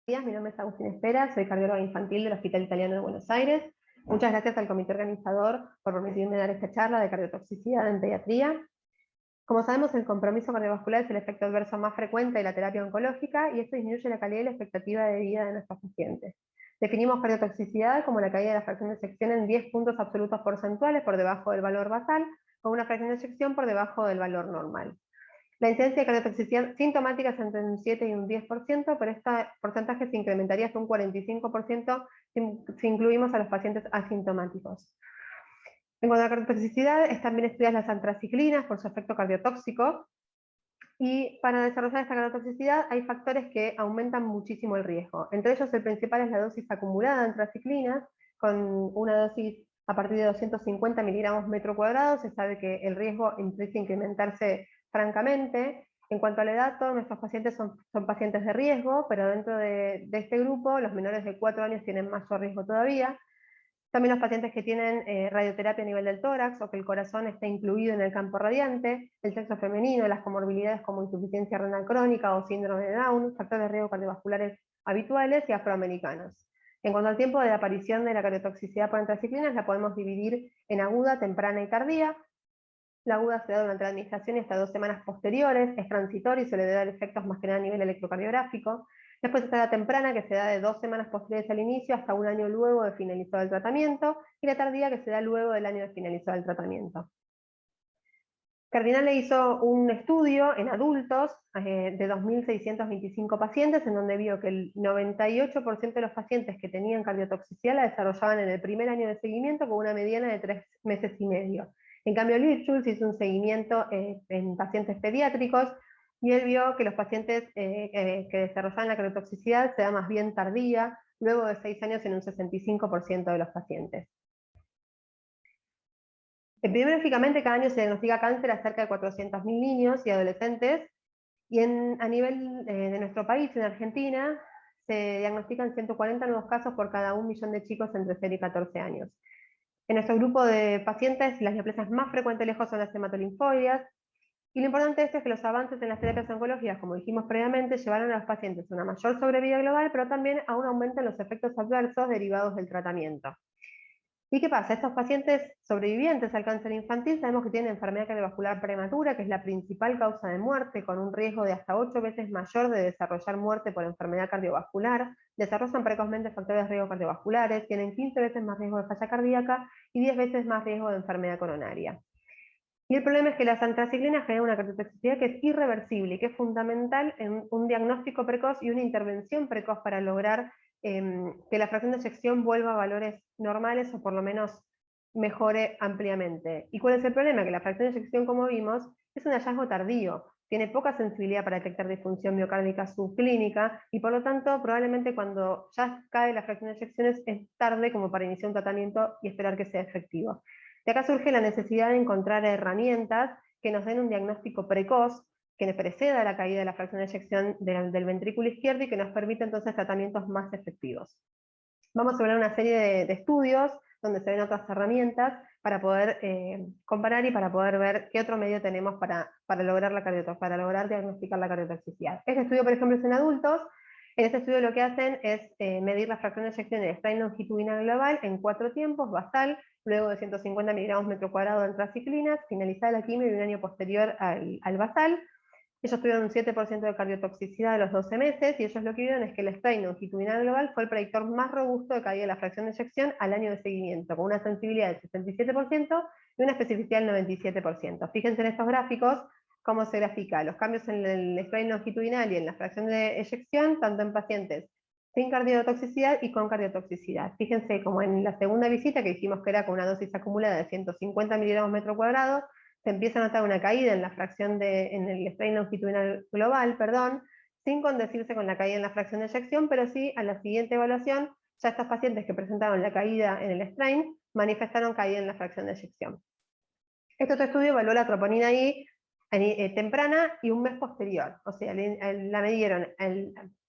Mi nombre es Agustín Espera, soy cardióloga infantil del Hospital Italiano de Buenos Aires. Muchas gracias al comité organizador por permitirme dar esta charla de cardiotoxicidad en pediatría. Como sabemos, el compromiso cardiovascular es el efecto adverso más frecuente de la terapia oncológica y esto disminuye la calidad y la expectativa de vida de nuestros pacientes. Definimos cardiotoxicidad como la caída de la fracción de eyección en 10 puntos absolutos porcentuales por debajo del valor basal, o una fracción de eyección por debajo del valor normal. La incidencia de cardiotoxicidad sintomática es entre un 7 y un 10%, pero este porcentaje se incrementaría hasta un 45% si incluimos a los pacientes asintomáticos. En cuanto a la cardiotoxicidad, están bien estudiadas las antraciclinas por su efecto cardiotóxico, y para desarrollar esta cardiotoxicidad hay factores que aumentan muchísimo el riesgo. Entre ellos, el principal es la dosis acumulada de antraciclinas, con una dosis a partir de 250 miligramos metro cuadrado. Se sabe que el riesgo empieza a incrementarse francamente. En cuanto a la edad, todos nuestros pacientes son pacientes de riesgo, pero dentro de este grupo, los menores de 4 años tienen mayor riesgo todavía. También los pacientes que tienen radioterapia a nivel del tórax o que el corazón está incluido en el campo radiante, el sexo femenino, las comorbilidades como insuficiencia renal crónica o síndrome de Down, factores de riesgo cardiovasculares habituales y afroamericanos. En cuanto al tiempo de aparición de la cardiotoxicidad por antraciclinas, la podemos dividir en aguda, temprana y tardía. La aguda se da durante la administración y hasta 2 semanas posteriores, es transitorio y suele dar efectos más que nada a nivel electrocardiográfico. Después está la temprana, que se da de 2 semanas posteriores al inicio hasta un año luego de finalizado el tratamiento, y la tardía, que se da luego del año de finalizado el tratamiento. Cardinale hizo un estudio en adultos de 2.625 pacientes, en donde vio que el 98% de los pacientes que tenían cardiotoxicidad la desarrollaban en el primer año de seguimiento con una mediana de 3 meses y medio. En cambio, Lipschutz hizo un seguimiento en pacientes pediátricos, y él vio que los pacientes que desarrollaban la cardiotoxicidad se da más bien tardía, luego de 6 años en un 65% de los pacientes. Epidemiológicamente, cada año se diagnostica cáncer a cerca de 400.000 niños y adolescentes, y a nivel de nuestro país, en Argentina, se diagnostican 140 nuevos casos por cada 1 millón de chicos entre 0 y 14 años. En nuestro grupo de pacientes, las neoplasias más frecuentes lejos son las hematolinfoides, y lo importante de esto es que los avances en las terapias oncológicas, como dijimos previamente, llevaron a los pacientes a una mayor sobrevida global, pero también a un aumento en los efectos adversos derivados del tratamiento. ¿Y qué pasa? Estos pacientes sobrevivientes al cáncer infantil sabemos que tienen enfermedad cardiovascular prematura, que es la principal causa de muerte, con un riesgo de hasta 8 veces mayor de desarrollar muerte por enfermedad cardiovascular, desarrollan precozmente factores de riesgo cardiovasculares, tienen 15 veces más riesgo de falla cardíaca y 10 veces más riesgo de enfermedad coronaria. Y el problema es que las antraciclinas generan una cardiotoxicidad que es irreversible y que es fundamental en un diagnóstico precoz y una intervención precoz para lograr que la fracción de eyección vuelva a valores normales o por lo menos mejore ampliamente. ¿Y cuál es el problema? Que la fracción de eyección, como vimos, es un hallazgo tardío, tiene poca sensibilidad para detectar disfunción miocárdica subclínica, y por lo tanto probablemente cuando ya cae la fracción de eyecciones es tarde como para iniciar un tratamiento y esperar que sea efectivo. De acá surge la necesidad de encontrar herramientas que nos den un diagnóstico precoz, que preceda la caída de la fracción de eyección del ventrículo izquierdo y que nos permita entonces tratamientos más efectivos. Vamos a ver una serie de estudios donde se ven otras herramientas para poder comparar y para poder ver qué otro medio tenemos para lograr diagnosticar la cardiotoxicidad. Este estudio, por ejemplo, es en adultos. En este estudio lo que hacen es medir la fracción de eyección en el strain longitudinal global en 4 tiempos, basal, luego de 150 miligramos metro cuadrado de antraciclinas, finalizada la quimio y un año posterior al basal. Ellos tuvieron un 7% de cardiotoxicidad a los 12 meses, y ellos lo que vieron es que el strain longitudinal global fue el predictor más robusto de caída de la fracción de eyección al año de seguimiento, con una sensibilidad del 67% y una especificidad del 97%. Fíjense en estos gráficos cómo se grafica los cambios en el strain longitudinal y en la fracción de eyección, tanto en pacientes sin cardiotoxicidad y con cardiotoxicidad. Fíjense como en la segunda visita, que dijimos que era con una dosis acumulada de 150 miligramos metro cuadrado, se empieza a notar una caída en la fracción en el strain longitudinal global, sin condecirse con la caída en la fracción de eyección, pero sí a la siguiente evaluación, ya estos pacientes que presentaron la caída en el strain manifestaron caída en la fracción de eyección. Este otro estudio evaluó la troponina I temprana y un mes posterior, o sea, la midieron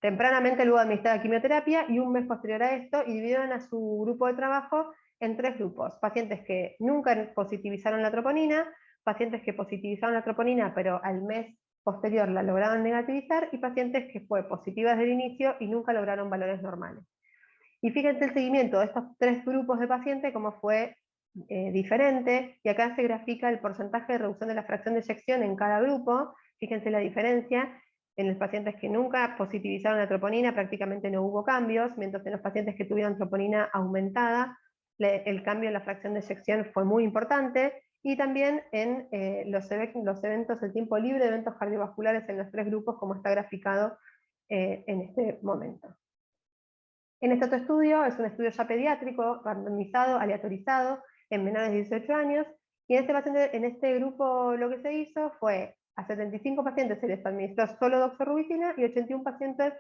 tempranamente luego de administrar quimioterapia y un mes posterior a esto, y dividieron a su grupo de trabajo en 3 grupos: pacientes que nunca positivizaron la troponina, pacientes que positivizaron la troponina pero al mes posterior la lograron negativizar y pacientes que fue positiva desde el inicio y nunca lograron valores normales. Y fíjense el seguimiento de estos tres grupos de pacientes, cómo fue diferente, y acá se grafica el porcentaje de reducción de la fracción de eyección en cada grupo. Fíjense la diferencia. En los pacientes que nunca positivizaron la troponina prácticamente no hubo cambios, mientras en los pacientes que tuvieron troponina aumentada, el cambio en la fracción de eyección fue muy importante, y también en los eventos, el tiempo libre de eventos cardiovasculares en los tres grupos, como está graficado en este momento. En este otro estudio, es un estudio ya pediátrico, randomizado, aleatorizado, en menores de 18 años, y en este grupo lo que se hizo fue, a 75 pacientes se les administró solo doxorubicina, y 81 pacientes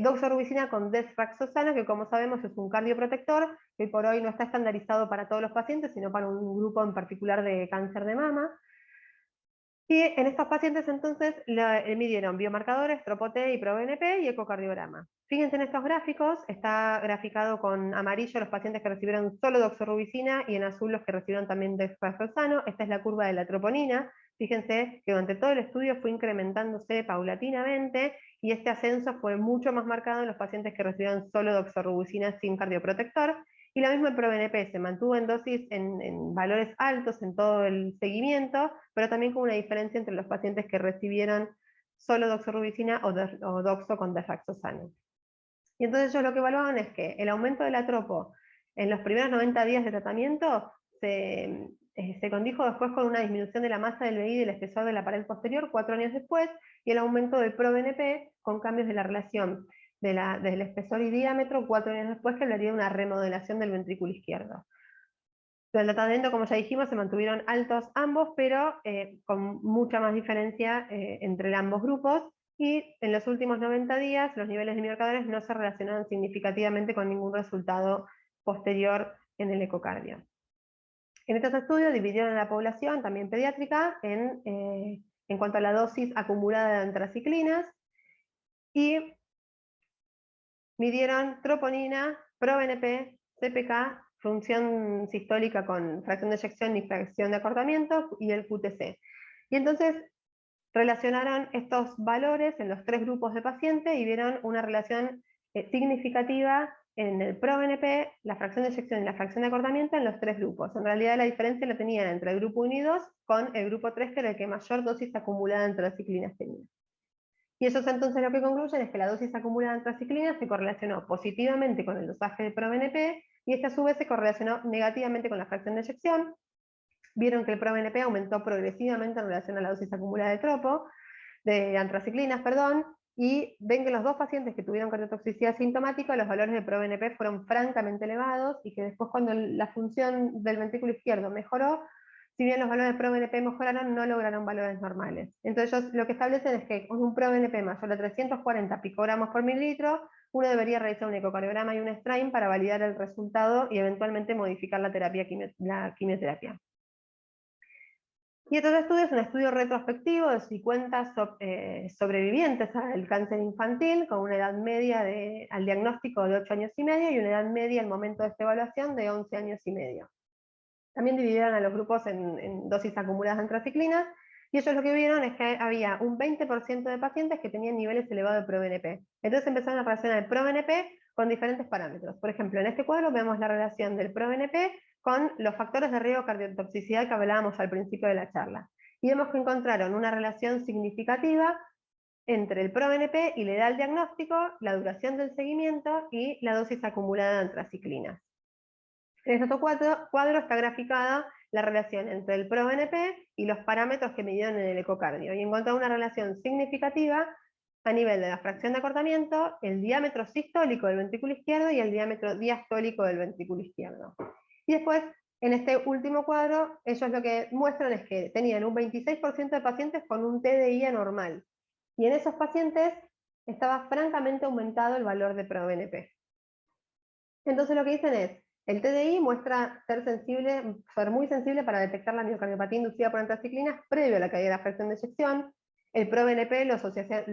doxorubicina con desraxosano, que como sabemos es un cardioprotector, que por hoy no está estandarizado para todos los pacientes, sino para un grupo en particular de cáncer de mama. Y en estos pacientes entonces midieron biomarcadores, TropoT y ProBNP y ecocardiograma. Fíjense en estos gráficos, está graficado con amarillo los pacientes que recibieron solo doxorubicina y en azul los que recibieron también desraxosano. Esta es la curva de la troponina. Fíjense que durante todo el estudio fue incrementándose paulatinamente y este ascenso fue mucho más marcado en los pacientes que recibieron solo doxorubicina sin cardioprotector. Y lo mismo el ProBNP, se mantuvo en dosis en valores altos en todo el seguimiento, pero también con una diferencia entre los pacientes que recibieron solo doxorubicina o doxo con desraxosano. Y entonces ellos lo que evaluaban es que el aumento de la tropo en los primeros 90 días de tratamiento se condijo después con una disminución de la masa del VI y del espesor de la pared posterior 4 años después, y el aumento del ProBNP con cambios de la relación del espesor y diámetro 4 años después, que hablaría de una remodelación del ventrículo izquierdo. El tratamiento, como ya dijimos, se mantuvieron altos ambos, pero con mucha más diferencia entre ambos grupos, y en los últimos 90 días los niveles de biomarcadores no se relacionaron significativamente con ningún resultado posterior en el ecocardio. En estos estudios dividieron a la población, también pediátrica, en cuanto a la dosis acumulada de antraciclinas, y midieron troponina, ProBNP, CPK, función sistólica con fracción de eyección y fracción de acortamiento, y el QTC. Y entonces relacionaron estos valores en los tres grupos de pacientes y vieron una relación significativa en el ProBNP, la fracción de eyección y la fracción de acortamiento en los tres grupos. En realidad la diferencia la tenían entre el grupo 1 y 2 con el grupo 3, que era el que mayor dosis acumulada de antraciclinas tenía. Y ellos entonces lo que concluyen es que la dosis acumulada de antraciclina se correlacionó positivamente con el dosaje de ProBNP, y esta a su vez se correlacionó negativamente con la fracción de eyección. Vieron que el ProBNP aumentó progresivamente en relación a la dosis acumulada de antraciclinas, y ven que los dos pacientes que tuvieron cardiotoxicidad sintomática, los valores de ProBNP fueron francamente elevados, y que después, cuando la función del ventrículo izquierdo mejoró, si bien los valores de ProBNP mejoraron, no lograron valores normales. Entonces ellos lo que establecen es que con un ProBNP mayor a 340 picogramos por mililitro, uno debería realizar un ecocardiograma y un strain para validar el resultado y eventualmente modificar la quimioterapia. Y otro estudio es un estudio retrospectivo de 50 sobrevivientes al cáncer infantil, con una edad media al diagnóstico de 8 años y medio y una edad media al momento de esta evaluación de 11 años y medio. También dividieron a los grupos en dosis acumuladas de antraciclinas, y ellos lo que vieron es que había un 20% de pacientes que tenían niveles elevados de ProBNP. Entonces empezaron a relacionar el ProBNP con diferentes parámetros. Por ejemplo, en este cuadro vemos la relación del ProBNP con los factores de riesgo de cardiotoxicidad que hablábamos al principio de la charla. Y vemos que encontraron una relación significativa entre el ProBNP y la edad del diagnóstico, la duración del seguimiento y la dosis acumulada de antraciclinas. En este otro cuadro está graficada la relación entre el ProBNP y los parámetros que midieron en el ecocardio, y encontró una relación significativa a nivel de la fracción de acortamiento, el diámetro sistólico del ventrículo izquierdo y el diámetro diastólico del ventrículo izquierdo. Y después, en este último cuadro, ellos lo que muestran es que tenían un 26% de pacientes con un TDI anormal, y en esos pacientes estaba francamente aumentado el valor de ProBNP. Entonces lo que dicen es, el TDI muestra ser muy sensible para detectar la miocardiopatía inducida por antraciclinas previo a la caída de la fracción de eyección. El ProBNP lo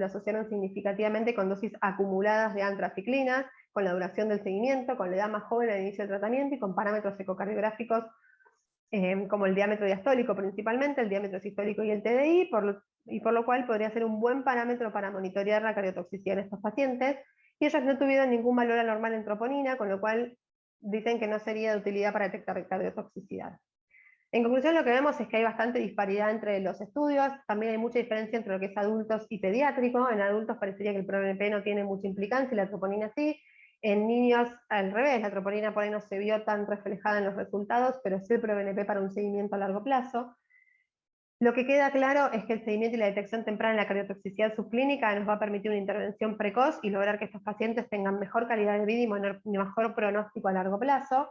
asociaron significativamente con dosis acumuladas de antraciclinas, con la duración del seguimiento, con la edad más joven al inicio del tratamiento y con parámetros ecocardiográficos como el diámetro diastólico principalmente, el diámetro sistólico y el TDI, por lo cual podría ser un buen parámetro para monitorear la cardiotoxicidad en estos pacientes, y ellos no tuvieron ningún valor anormal en troponina, con lo cual dicen que no sería de utilidad para detectar cardiotoxicidad. En conclusión, lo que vemos es que hay bastante disparidad entre los estudios, también hay mucha diferencia entre lo que es adultos y pediátrico. En adultos parecería que el ProBNP no tiene mucha implicancia y la troponina sí. En niños, al revés, la troponina por ahí no se vio tan reflejada en los resultados, pero sí el ProBNP para un seguimiento a largo plazo. Lo que queda claro es que el seguimiento y la detección temprana en la cardiotoxicidad subclínica nos va a permitir una intervención precoz y lograr que estos pacientes tengan mejor calidad de vida y mejor pronóstico a largo plazo.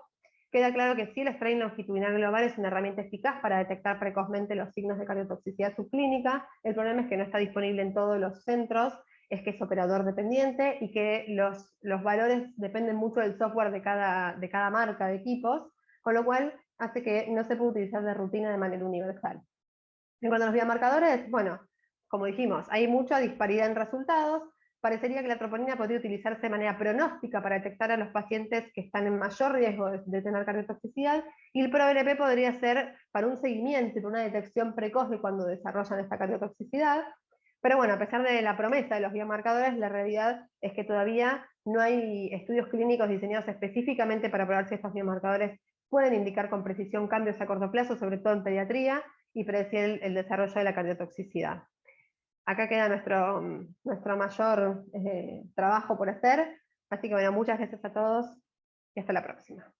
Queda claro que sí, el strain longitudinal global es una herramienta eficaz para detectar precozmente los signos de cardiotoxicidad subclínica. El problema es que no está disponible en todos los centros, es que es operador dependiente y que los valores dependen mucho del software de cada marca de equipos, con lo cual hace que no se pueda utilizar de rutina de manera universal. En cuanto a los biomarcadores, bueno, como dijimos, hay mucha disparidad en resultados. Parecería que la troponina podría utilizarse de manera pronóstica para detectar a los pacientes que están en mayor riesgo de tener cardiotoxicidad, y el ProBNP podría ser para un seguimiento y para una detección precoz de cuando desarrollan esta cardiotoxicidad. Pero bueno, a pesar de la promesa de los biomarcadores, la realidad es que todavía no hay estudios clínicos diseñados específicamente para probar si estos biomarcadores pueden indicar con precisión cambios a corto plazo, sobre todo en pediatría, y predecir el desarrollo de la cardiotoxicidad. Acá queda nuestro mayor trabajo por hacer, así que bueno, muchas gracias a todos y hasta la próxima.